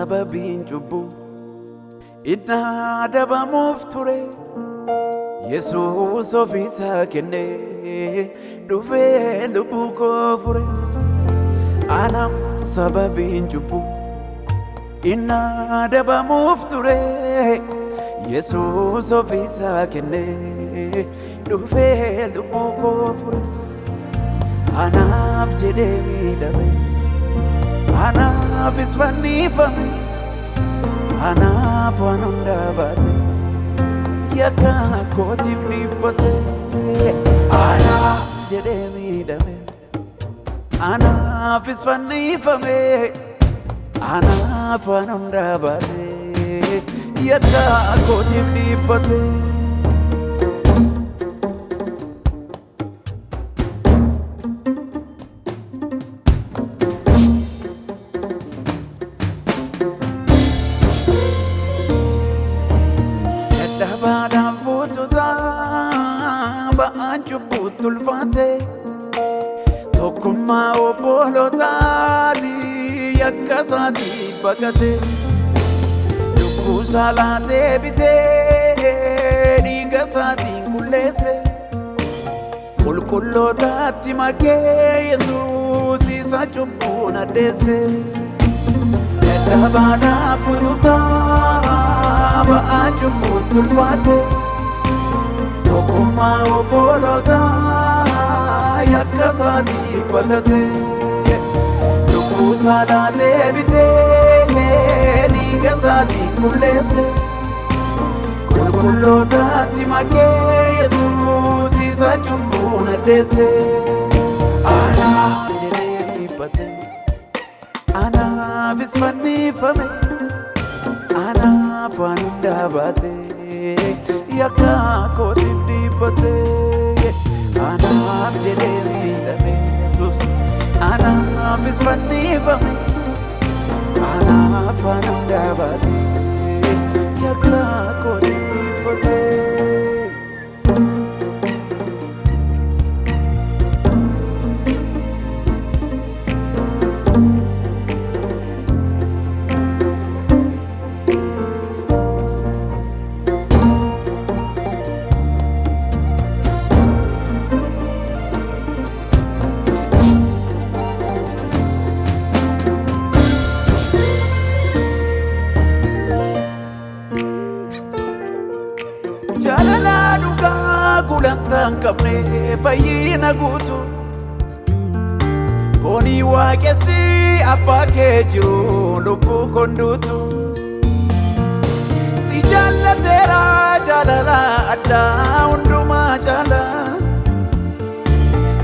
sababin jubbu inna dabamuuf ture Yesuus ofisa kenne dhufee lubbuu koo fure anam sababin jubbu inna dabamuuf ture Yesuus ofisa kenne dhufee lubbuu koo fure anaaf jedhee miidhame anaaf isfannifame anaaf waan hundaa baate yakka kootiif dhiphate anaaf jedhee miidhame anaaf isfannifame anaaf waan hundaa baate yakka kootiif dhiphate Dabadam bututa ba'an cubbutul fate tokkummaa obbolotaati yakka isaati baqate lubbuu salaatee bitee dhiiga isaatiin qulleesse qulqullootaatti makee Yesuus isa cubbuun addeesse Dabadam bututa ba'an cubbutul fate tokkummaa obbolotaa yakka isaati baqate lubbuu salaatee bitee dhiiga isaatiin qulleesse qulqullootaatti makee Yesuus isa cubbuun addeesse anaaf jedhee dhiphate anaaf isfannifame anaaf waan hundaa baate yakka kootiif dhiphate anaaf jedhee miidhame Yesuus anaaf isfannifame anaaf waan hundaa baate yakka kootiif dhiphate Jalala dhugaa gulantaan qabne fayyina guutu Koonii waaqessi abbaa kee jiru lubbuu konduutu Si jaalateera jalala addaa hundumaa jaala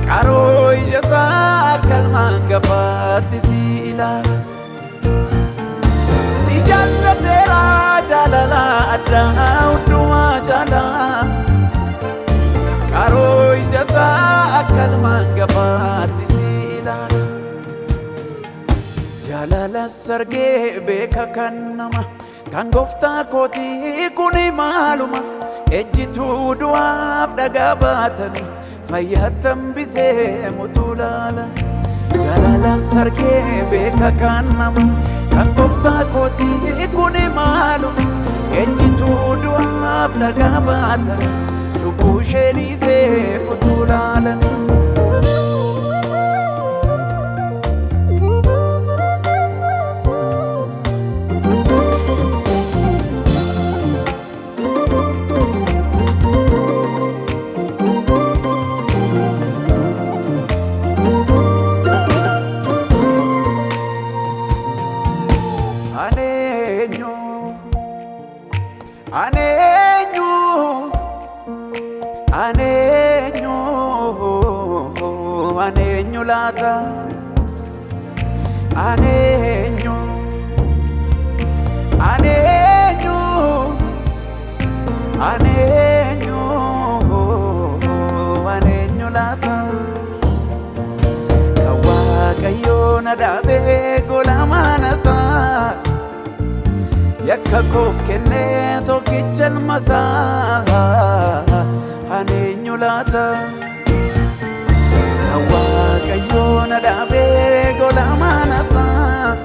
Qaroo ijasaa akka ilmaan gafaatti si ilaala Si jaalateera jalala addaa hundumaa jaala Qaroo ijasaa akka ilmaan gafaatti si ilaala Jaalala sargee beeka kan nama kan gooftaa kootii kuni maaluma ejjituu du'aaf dhagaa baatanii fayyaatti hambisee mutuu laala Jaalala sargee beeka kan nama kan gooftaa kootii kuni maaluma ejjituu du'aaf dhagaa baatanii cubbuu ishee dhiisee futuu laala Aneenyu laata aneenyu laata Kan Waaqayyoo na dhaabee gola maanasaa yakka koof kennee tokkicha ilmasaa aneenyu laata Kan Waaqayyoo na dhaabee gola maanasaa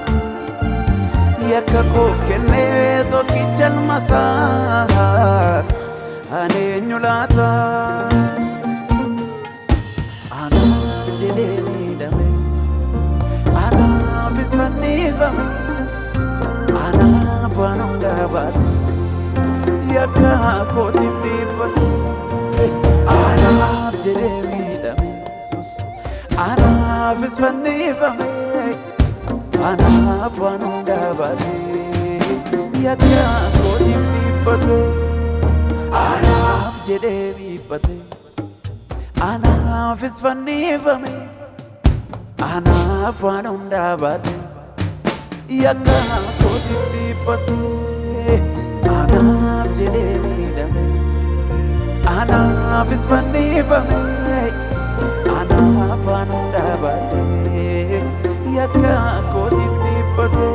yakka koof kennee tokkicha ilmasaa ani eenyu laata anaaf jedhee miidhame anaafis fannifame anaaf waan hundaa baate yakka kootiif dhiibbate anaaf jedhee miidhame anaafis fannifame anaaf waan hundaa baate yakka kootiif dhiibbate anaaf jedhee dhiibbate anaafis fannifame anaaf waan hundaa baate yakka kootiif dhiibbate anaaf jedhee miidhame anaafis fannifame anaaf waan hundaa baate yakka kootiif dhiibbate